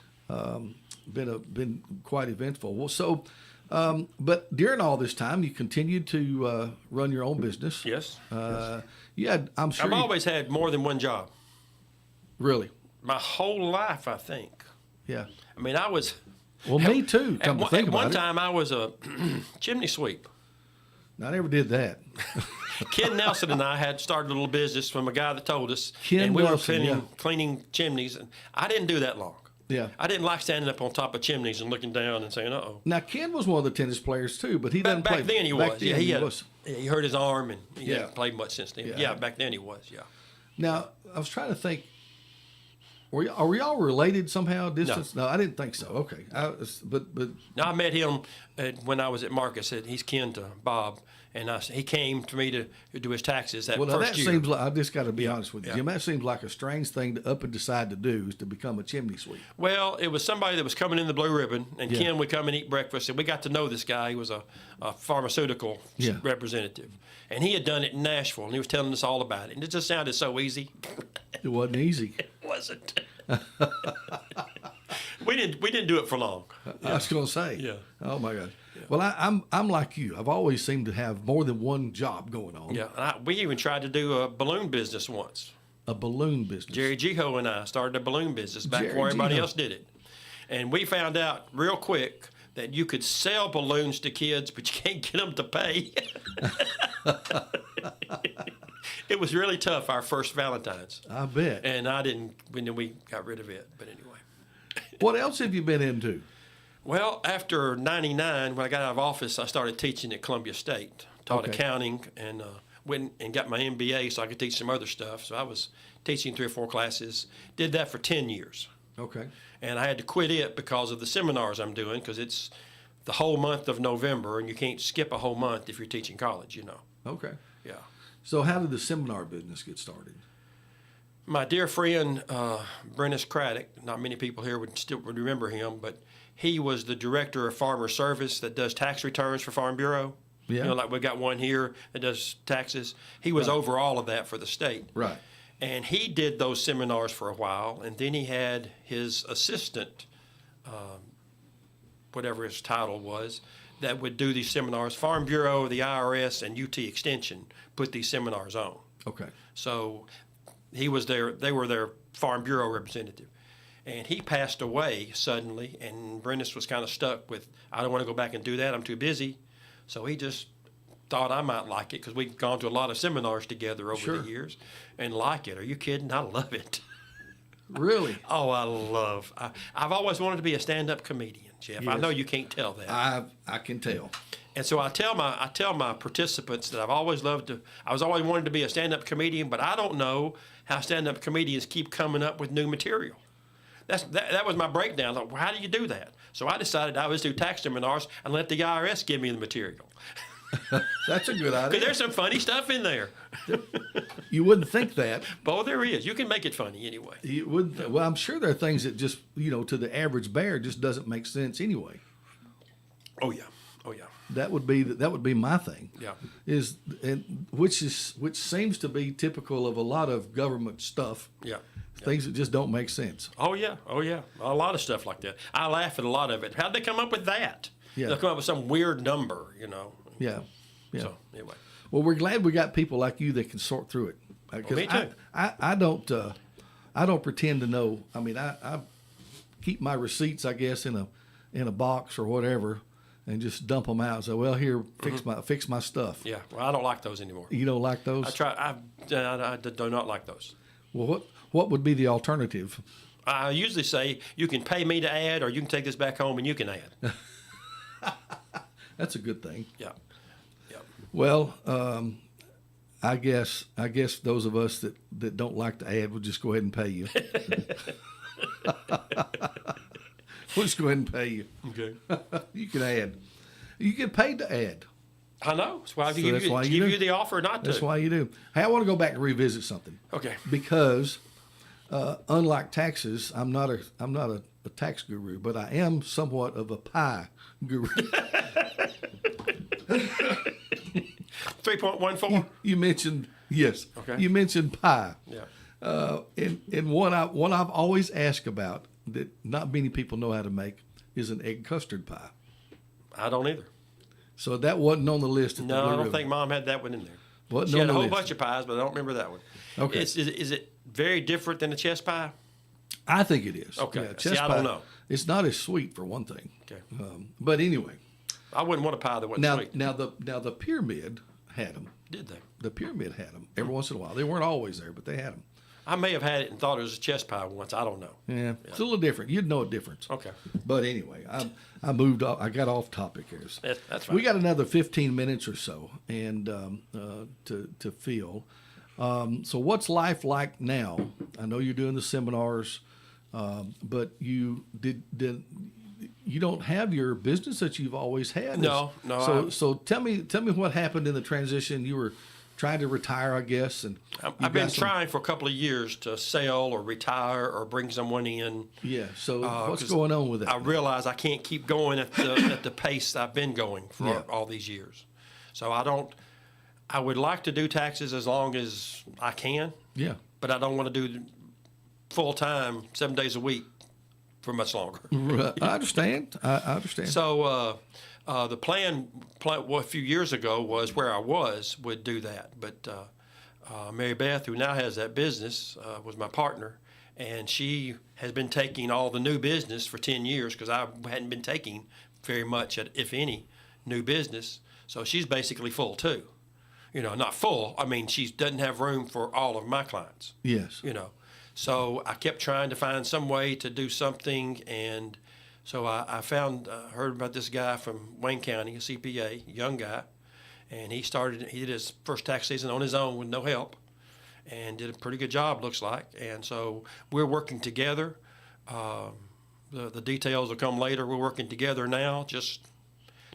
Been quite eventful. Well, so, but during all this time, you continued to run your own business. Yes. Yeah, I'm sure. I've always had more than one job. Really. My whole life, I think. Yeah. I mean, I was. Well, me too. Come to think at about one it. time, I was a chimney sweep. I never did that. Ken Nelson and I had started a little business from a guy that told us, Ken and we Nelson, were yeah. cleaning chimneys. And I didn't do that long. Yeah. I didn't like standing up on top of chimneys and looking down and saying, "Uh-oh." Now Ken was one of the tennis players too, but he doesn't play. Back then he was. Then he was. Yeah, he hurt his arm and he Yeah. hadn't played much since then. Yeah. Yeah, back then he was. Yeah. Now I was trying to think. Are we all related somehow? Distance? No, I didn't think so. Okay, but Now I met him when I was at Marcus. He's kin to Bob, and he came to me to do his taxes that well, now first that year. seems like I just got to be honest with you, Yeah. Jim. That seems like a strange thing to up and decide to do is to become a chimney sweep. Well, it was somebody that was coming in the Blue Ribbon, and Yeah. Ken would come and eat breakfast, and we got to know this guy. He was a pharmaceutical Yeah. representative, and he had done it in Nashville, and he was telling us all about it, and it just sounded so easy. It wasn't easy. It wasn't. We didn't do it for long. I was going to say. Yeah. Oh my God. Well, I'm like you. I've always seemed to have more than one job going on. Yeah, we even tried to do a balloon business once. A balloon business. Jerry Geho and I started a balloon business back before everybody else did it. And we found out real quick that you could sell balloons to kids, but you can't get them to pay. It was really tough, our first Valentine's. I bet. And I didn't, and then we got rid of it. But anyway. What else have you been into? Well, after 99, when I got out of office, I started teaching at Columbia State. Taught Okay. accounting and went and got my MBA so I could teach some other stuff. So I was teaching 3 or 4 classes. Did that for 10 years. Okay. And I had to quit it because of the seminars I'm doing, because it's the whole month of November, and you can't skip a whole month if you're teaching college, Okay. Yeah. So how did the seminar business get started? My dear friend, Brennis Craddock, not many people here would remember him, but he was the director of Farmer Service that does tax returns for Farm Bureau. Yeah. Like we got one here that does taxes. He was over all of that for the state. Right. And he did those seminars for a while, and then he had his assistant, whatever his title was, that would do these seminars. Farm Bureau, the IRS, and UT Extension put these seminars on. Okay. So they were their Farm Bureau representative. And he passed away suddenly, and Brennis was kind of stuck with, I don't want to go back and do that, I'm too busy. So he just thought I might like it, because we've gone to a lot of seminars together over Sure. the years, and like it. Are you kidding? I love it. Really? Oh, I've always wanted to be a stand-up comedian, Jeff. I Yes. know you can't tell that. I can tell. And so I tell my participants that I've always wanted to be a stand-up comedian, but I don't know how stand-up comedians keep coming up with new material. That was my breakdown. Like, well, how do you do that? So I decided I would do tax seminars and let the IRS give me the material. That's a good Because idea. there's some funny stuff in there. You wouldn't think that. Oh, there is. You can make it funny anyway. You wouldn't. Well, I'm sure there are things that just, to the average bear just doesn't make sense anyway. Oh yeah. Oh yeah. That would be my thing. Yeah. Which seems to be typical of a lot of government stuff. Yeah. Things that just don't make sense. Oh yeah. Oh yeah. A lot of stuff like that. I laugh at a lot of it. How'd they come up with that? Yeah. They'll come up with some weird number, Yeah. Yeah. So anyway. Well, we're glad we got people like you that can sort through it. 'Cause me too. I don't pretend to know. I mean, I keep my receipts, I guess, in a box or whatever, and just dump them out. So, well, here, fix my stuff. Yeah. Well, I don't like those anymore. You don't like those? I do not like those. Well, what would be the alternative? I usually say you can pay me to add, or you can take this back home and you can add. That's a good thing. Yeah. Yeah. Well, I guess those of us that don't like to add will just go ahead and pay you. We'll just go ahead and pay you. Okay. You can add. You get paid to add. I know. That's why I So give that's why you you do. the offer not to. That's why you do. Hey, I want to go back and revisit something. Okay. Because unlike taxes, I'm not a tax guru, but I am somewhat of a pie guru. 3.14. You mentioned yes. Okay. You mentioned pie. Yeah. And one I've always asked about that not many people know how to make is an egg custard pie. I don't either. So that wasn't on the list. At the No, Blue I don't Ribbon. think Mom had that one in there. Wasn't She on had a the whole list. bunch of pies, but I don't remember that one. Okay. Is it very different than a chest pie? I think it is. Okay. Yeah, See, chest I don't pie, know. It's not as sweet for one thing. Okay. But anyway, I wouldn't want a pie that wasn't now sweet. now the pyramid had them. Did they? The pyramid had them every once in a while. They weren't always there, but they had them. I may have had it and thought it was a chest pie once. I don't know. Yeah, it's a little different. You'd know a difference. Okay. But anyway, I moved off. I got off topic here. That's fine. We got another 15 minutes or so, and to fill. So what's life like now? I know you're doing the seminars, but you you don't have your business that you've always had. No. So tell me what happened in the transition. You were trying to retire, I guess, and I've been trying for a couple of years to sell or retire or bring someone in. Yeah. So what's 'cause going on with that? I realize I can't keep going at the pace I've been going for Yeah. all these years. So I would like to do taxes as long as I can, Yeah. but I don't want to do full time 7 days a week for much longer. Right. I understand. I understand. So the plan a few years ago was where I would do that. But Mary Beth, who now has that business, was my partner, and she has been taking all the new business for 10 years because I hadn't been taking very much, if any, new business. So she's basically full too. not full. I mean, she doesn't have room for all of my clients. Yes. So I kept trying to find some way to do something, and so I found heard about this guy from Wayne County, a CPA, young guy, and he did his first tax season on his own with no help, and did a pretty good job, looks like. And so we're working together. The details will come later. We're working together now just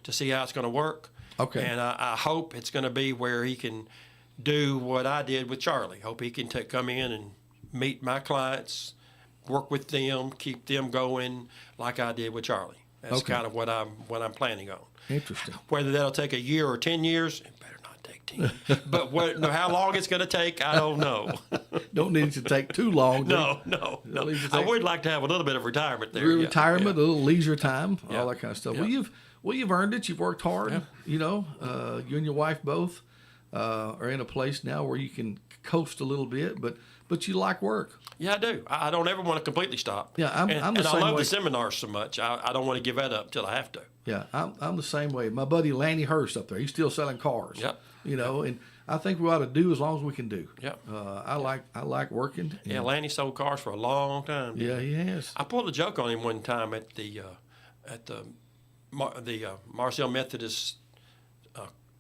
to see how it's going to work. Okay. And I hope it's going to be where he can do what I did with Charlie. Hope he can come in and meet my clients, work with them, keep them going like I did with Charlie. That's Okay. kind of what I'm planning on. Interesting. Whether that'll take a year or 10 years, it better not take 10. But how long it's going to take, I don't know. Don't need it to take too long. No. leave it I take- would like to have a little bit of retirement there. Retirement, Yeah. a little leisure time, Yeah. all that kind of stuff. Yeah. Well, you've earned it. You've worked hard. Yeah. You and your wife both are in a place now where you can coast a little bit, but you like work. Yeah, I do. I don't ever want to completely stop. Yeah, I'm the and same I love way. the seminars so much. I don't want to give that up till I have to. Yeah, I'm the same way. My buddy Lanny Hurst up there, he's still selling cars. Yep. And I think we ought to do as long as we can do. Yep. I like working. Yeah, and- Lanny sold cars for a long time. Yeah, he has. I pulled a joke on him one time at the Marcel Methodist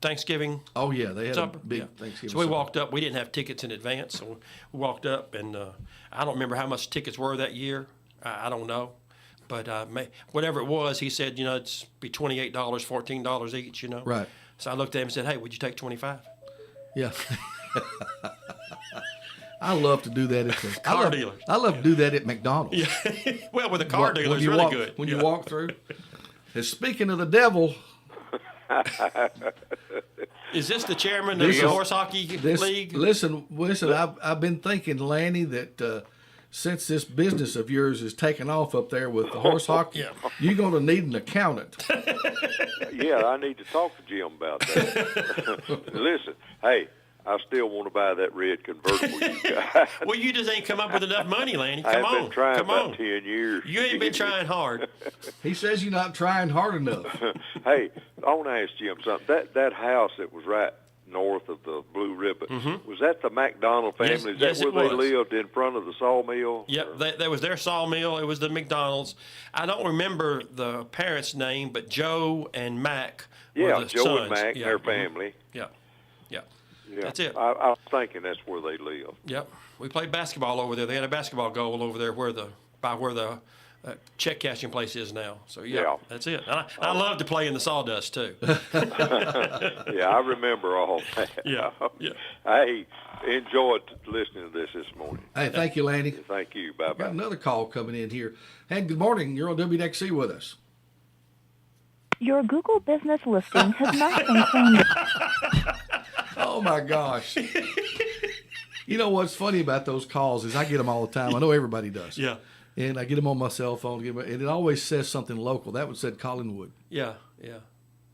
Thanksgiving Oh yeah, they had a supper. big Yeah. Thanksgiving. So we supper. walked up. We didn't have tickets in advance, so we walked up, and I don't remember how much tickets were that year. I don't know, but whatever it was, he said, it's be $28, $14 each. Right. So I looked at him and said, "Hey, would you take 25?" Yeah. I love to do that at the Car dealers. I love to do that at McDonald's. Yeah. Well, with a car dealer, it's you really walk, good. When Yeah. you walk through. And speaking of the devil, Is this the chairman of the horse hockey league? listen, I've been thinking, Lanny, that since this business of yours is taking off up there with the horse hockey, Yeah. you're going to need an accountant. Yeah, I need to talk to Jim about that. Listen, hey, I still want to buy that red convertible you got. Well, you just ain't come up with enough money, Lanny. I've Come on, been trying come about on. 10 years. You ain't been trying hard. He says you're not trying hard enough. Hey, I want to ask Jim something. That house that was right north of the Blue Ribbon, was that the McDonald family? Yes, Is that yes, it where they was. lived, in front of the sawmill? Yep, that was their sawmill. It was the McDonald's. I don't remember the parents' name, but Joe and Mac were Yeah, the Joe sons. and Mac, Yeah, their mhm. family. Yeah, yeah, Yeah. That's it. I was thinking that's where they live. Yep. We played basketball over there. They had a basketball goal over there by where the check cashing place is now. So Yeah. that's it. And I love to play in the sawdust too. Yeah, I remember all that. Yeah, yeah. Hey, enjoyed listening to this morning. Hey, thank you, Lanny. Thank you. Got Bye-bye. another call coming in here. Hey, good morning. You're on WDXE with us. Your Google business listing has not been claimed. Oh my gosh. You know what's funny about those calls is I get them all the time. I know everybody does. Yeah. And I get them on my cell phone, and it always says something local. That one said Collinwood. Yeah, yeah,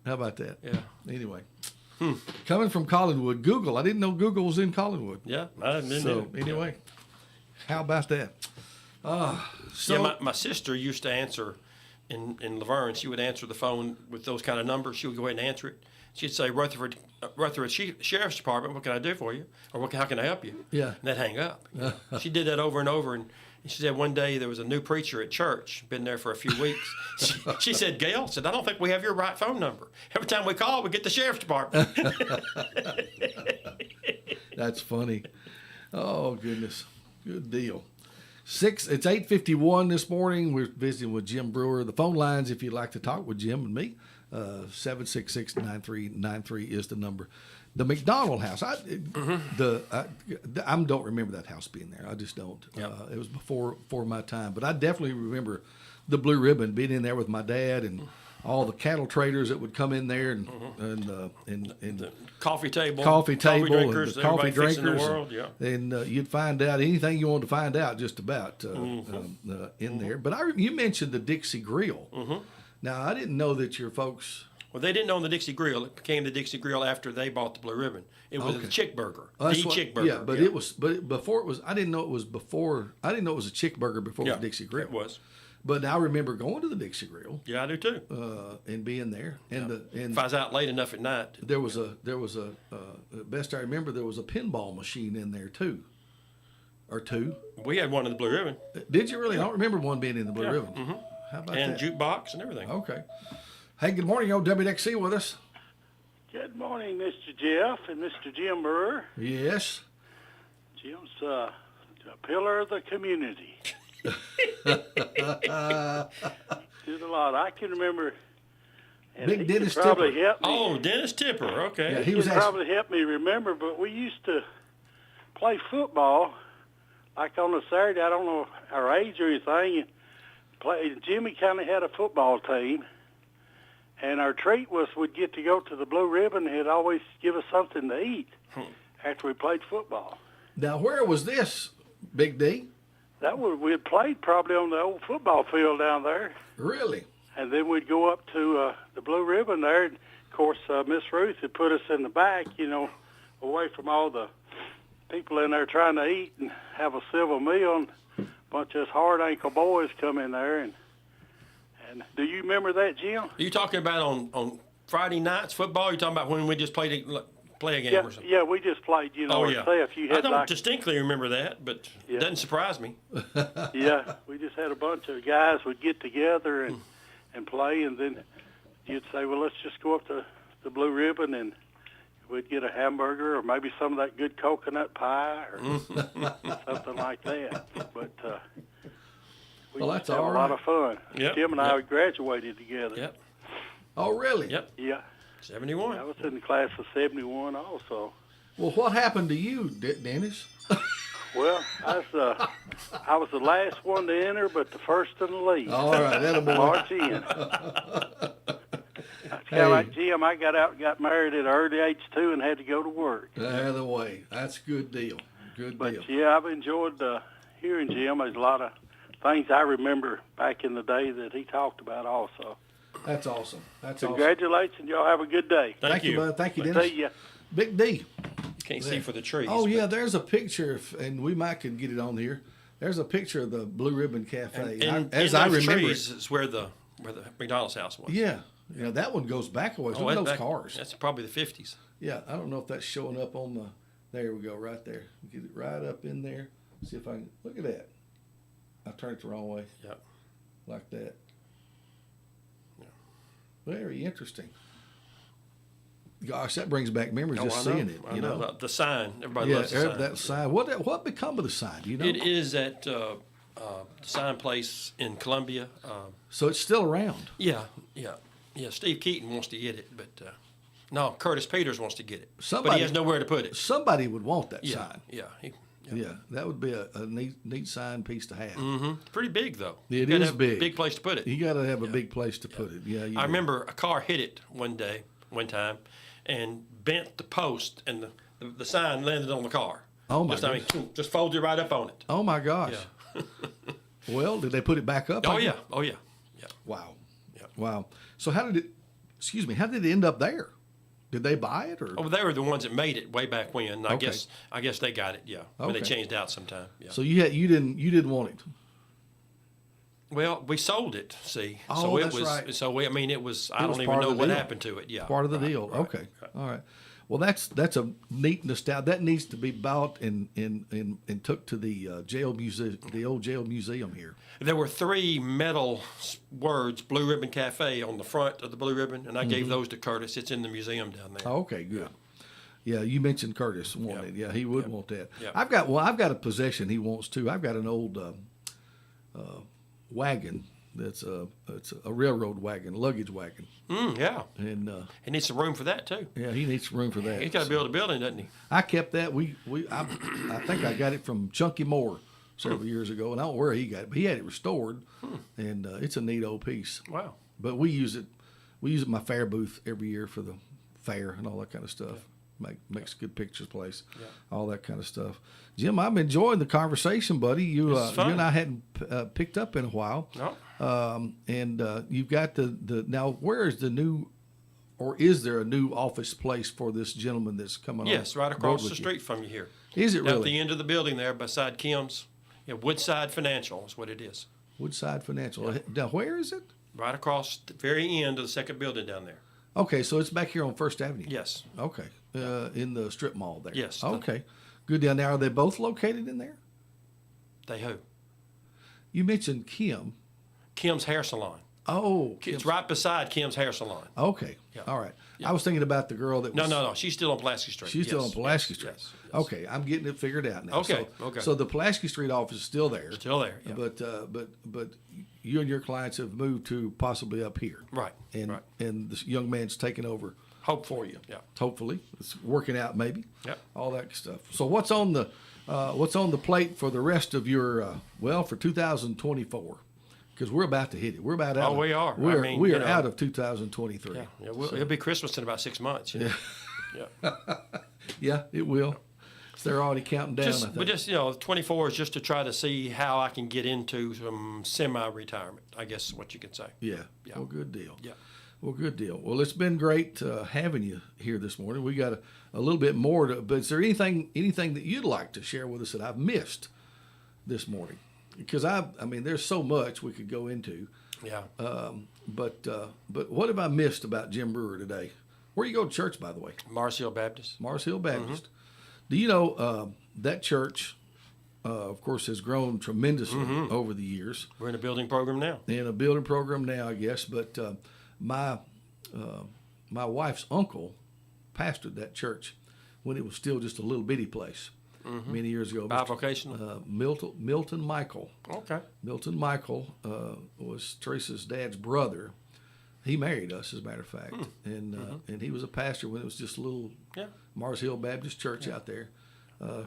How about that? yeah. Anyway, coming from Collinwood, Google. I didn't know Google was in Collinwood. Yeah, I didn't So know. anyway, how about that? So Yeah, my sister used to answer in Laverne. She would answer the phone with those kind of numbers. She would go ahead and answer it. She'd say, Rutherford Sheriff's Department, what can I do for you? Or how can I help you? Yeah. And that'd hang up. She did that over and over. And she said one day there was a new preacher at church, been there for a few weeks. She said, Gail, I don't think we have your right phone number. Every time we call, we get the Sheriff's Department. that's funny. Oh goodness, good deal. It's 8:51 this morning. We're visiting with Jim Brewer. The phone lines, if you'd like to talk with Jim and me, 766-9393 is the number. The McDonald house. I don't remember that house being there. I just don't. Yep. It was before my time, but I definitely remember the Blue Ribbon, being in there with my dad and all the cattle traders that would come in there and Coffee table. coffee table drinkers, and the coffee everybody fixing drinkers. the world, yeah. And you'd find out anything you wanted to find out just about in there. But you mentioned the Dixie Grill. Now, I didn't know that your folks... Well, they didn't own the Dixie Grill. It became the Dixie Grill after they bought the Blue Ribbon. It was Okay. the Chick Burger. That's The what- Chick Burger. Yeah, but it was... But before it was... I didn't know it was a Chick Burger before it Yeah, was Dixie Grill. It was. But I remember going to the Dixie Grill Yeah, I do too. and being there, and If I was out late enough at night. there was a best I remember there was a pinball machine in there too, or two. We had one in the Blue Ribbon. Did you really? I don't remember one being in the Blue Ribbon. Mm-hmm. How about And that? jukebox and everything. Okay. Hey, good morning, old WDXE with us. Good morning, Mr. Jeff and Mr. Jim Brewer. Yes. Jim's a pillar of the community. Did a lot. I can remember. And Big he Dennis could probably Tipper. help me. Oh, Dennis Tipper. Okay. Yeah, He he was could asking. probably help me remember, but we used to play football like on a Saturday. I don't know our age or anything. Jimmy kind of had a football team, and our treat was we'd get to go to the Blue Ribbon. He'd always give us something to eat after we played football. Now, where was this, Big D? We had played probably on the old football field down there, Really? and then we'd go up to the Blue Ribbon there. And of course, Miss Ruth had put us in the back, away from all the people in there trying to eat and have a civil meal. And a bunch of us hard ankle boys come in there, and do you remember that, Jim? Are you talking about on Friday nights football? You're talking about when we just play a game Yeah, or something? yeah, we just played, Oh, yeah. if you I had don't like, distinctly remember that, but Yeah. it doesn't surprise me. yeah, we just had a bunch of guys would get together and play, and then you'd say, well, let's just go up to the Blue Ribbon, and we'd get a hamburger or maybe some of that good coconut pie or something like that. But we Well, used that's to have all a lot right. of fun. Yep, Jim and I yep. graduated together. Yep. Oh, really? Yep. Yeah, 71. I was in the class of 71 also. Well, what happened to you, Dennis? Well, I was the last one to enter, but the first in the lead. All right, that'll be. March in. It's kind of like Jim. I got out and got married at an early age too, and had to go to work. Either way, that's a good deal. Good deal. But yeah, I've enjoyed hearing Jim. There's a lot of things I remember back in the day that he talked about also. That's awesome. That's awesome. Congratulations, y'all. Have a good day. Thank you. bud. Thank you, Dennis. See ya. Big D. You can't see for the trees. Oh, but- yeah, there's a picture, and we might could get it on here. There's a picture of the Blue Ribbon Cafe. And as in I those remember trees is where the McDonald's house was. Yeah. Yeah, that one goes back a ways. Look at those cars. That's probably the 50s. Yeah, I don't know if that's showing up on the. There we go, right there. Get it right up in there. See if I can. Look at that. I turned it the wrong way. Yep. Like that. Yeah. Very interesting. Gosh, that brings back memories just I know, seeing it. I You know. The sign. Everybody Yeah, loves the sign. that sign. What become of the sign? Do you know? It is at the sign place in Columbia. So it's still around. Yeah. Steve Keaton wants to get it, but no, Curtis Peters wants to get it. But Somebody- he has nowhere to put it. Somebody would want that Yeah, sign. yeah. Yeah, that would be a neat sign piece to have. Mm-hmm. Pretty big though. It You gotta is have big. A big place to put it. You got to have a big place to put it. Yeah, you I do. remember a car hit it one time, and bent the post, and the sign landed on the car. Oh, my Just folded right up on it. Oh my gosh. Yeah. Well, did they put it back up? Oh yeah. Yeah. Wow. Yeah. Wow. So how did it? Excuse me. How did it end up there? Did they buy it or? Oh, they were the ones that made it way back when. Okay. I guess they got it. Yeah. But they Okay. changed out sometime. Yeah. So you didn't want it. Well, we sold it. See. Oh, so it that's was. right. So I mean, it was. I It was don't part even know of the what deal. happened to it. Yeah. Part of the Right, deal. right, Okay. right. All right. Well, that's a neat nostalgia. That needs to be bought and took to the jail museum, the old jail museum here. There were 3 metal words, Blue Ribbon Cafe, on the front of the Blue Ribbon, and I gave those to Curtis. It's in the museum down there. Oh, okay, good. Yeah, you mentioned Curtis wanted. Yeah, he would want that. Yep. I've got a possession he wants too. I've got an old wagon that's it's a railroad wagon, luggage wagon, Yeah. and He needs some room for that, too. yeah, he needs room for that. He's got to build a building, doesn't he? I kept that. I think I got it from Chunky Moore several years ago, and I don't know where he got it, but he had it restored, and it's a neat old piece. Wow. But we use it in my fair booth every year for the fair and all that kind of stuff. Makes good pictures place, all that kind of stuff. Jim, I'm enjoying the conversation, buddy. You and I hadn't picked up in a while. No. And you've got the now. Where is the new, or is there a new office place for this gentleman that's coming on? Yes, right board across with the you? street from you here. Is it Down at really? the end of the building there beside Kim's. Yeah, Woodside Financial is what it is. Woodside Financial. Now, where is it? Right across the very end of the second building down there. Okay, so it's back here on First Avenue. Yes. Okay, in the strip mall there. Yes. Okay, good deal. Now, are they both located in there? They who? You mentioned Kim. Kim's Hair Salon. Oh, It's right beside Kim's Hair Salon. Okay, Yeah. all right. I was thinking about the girl that was. No. She's still on Pulaski Street. She's still Yes, on Pulaski yes, Street. yes. Okay, I'm getting it figured out now. Okay, So, okay. So the Pulaski Street office is still there. Still there. Yeah. But you and your clients have moved to possibly up here. Right. And right. and this young man's taking over Hope for you. Yeah. Hopefully, it's working out. Maybe. Yep. All that stuff. So what's on the plate for the rest of your for 2024? Because we're about to hit it. We're about out. Oh, we are. We are out of 2023. Yeah. It'll be Christmas in about 6 months. You know? Yeah. Yeah, it will. So they're already counting down. I think. But just 24 is just to try to see how I can get into some semi-retirement. I guess is what you could say. Yeah. Yeah. Well, good deal. Yeah. Well, good deal. Well, it's been great having you here this morning. We got a little bit more but is there anything that you'd like to share with us that I've missed this morning? Because there's so much we could go into. Yeah. But what have I missed about Jim Brewer today? Where you go to church, by the way? Mars Hill Baptist. Mars Hill Baptist. Do you know that church, of course, has grown tremendously over the years. We're in a building program now. In a building program now, I guess. But my wife's uncle pastored that church when it was still just a little bitty place many years ago. Bivocational? Milton Michael. Okay. Milton Michael was Teresa's dad's brother. He married us, as a matter of fact, and he was a pastor when it was just a little Mars Hill Baptist Church out there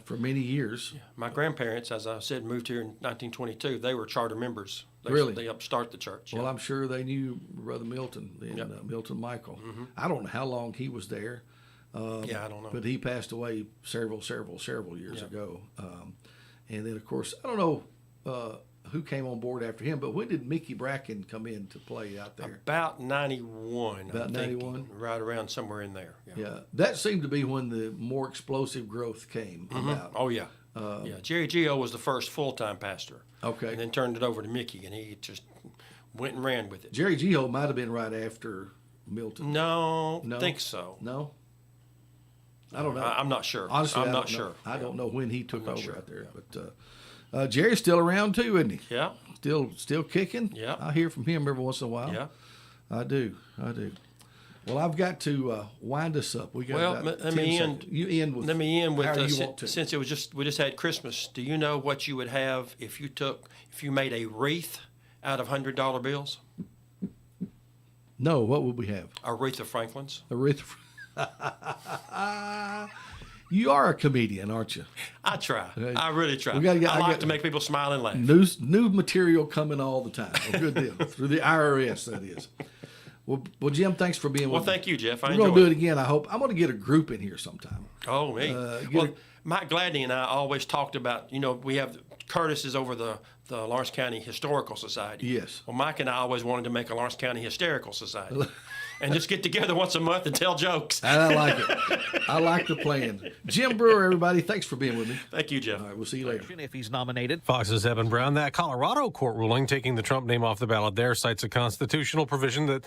for many years. Yeah. My grandparents, as I said, moved here in 1922. They were charter members. Really? They helped start the church. Well, I'm sure they knew Brother Milton and Milton Michael. I don't know how long he was there. I don't know. But he passed away several years ago. And then, of course, I don't know who came on board after him, but when did Mickey Bracken come in to play out there? About 91. About I'm 91? thinking, right around somewhere in there. Yeah. That seemed to be when the more explosive growth came about. Oh, yeah. Jerry Gio was the first full-time pastor. Okay. And then turned it over to Mickey, and he just went and ran with it. Jerry Gio might have been right after Milton. No, think so. No? I don't know. I'm not sure. Honestly, I'm not sure. I don't know when he took over sure. out there. But Jerry's still around too, isn't he? Yeah. Still kicking? Yeah. I hear from him every once in a while. Yeah. I do. Well, I've got to wind us up. We got about 10 seconds. You end with. Let me end with how you want to. since we just had Christmas. Do you know what you would have if you made a wreath out of $100 bills? No, what would we have? A wreath of Franklins. A wreath. You are a comedian, aren't you? I try. I really try. We gotta get- I I like get- to make people smile and laugh. New material coming all the time. Well, good deal. Through the IRS, that is. Well, Jim, thanks for being with me. Well, thank you, Jeff. I We're enjoyed going to do it again, I hope. I'm going to get a group in here sometime. Oh, me. Well, Mike Gladney and I always talked about, we have Curtis is over the Lawrence County Historical Society. Yes. Well, Mike and I always wanted to make a Lawrence County Hysterical Society. And just get together once a month and tell jokes. I like it. I like the plan. Jim Brewer, everybody, thanks for being with me. Thank you, Jeff. All right, we'll see you later. If he's nominated. Fox's Evan Brown. That Colorado court ruling taking the Trump name off the ballot there cites a constitutional provision that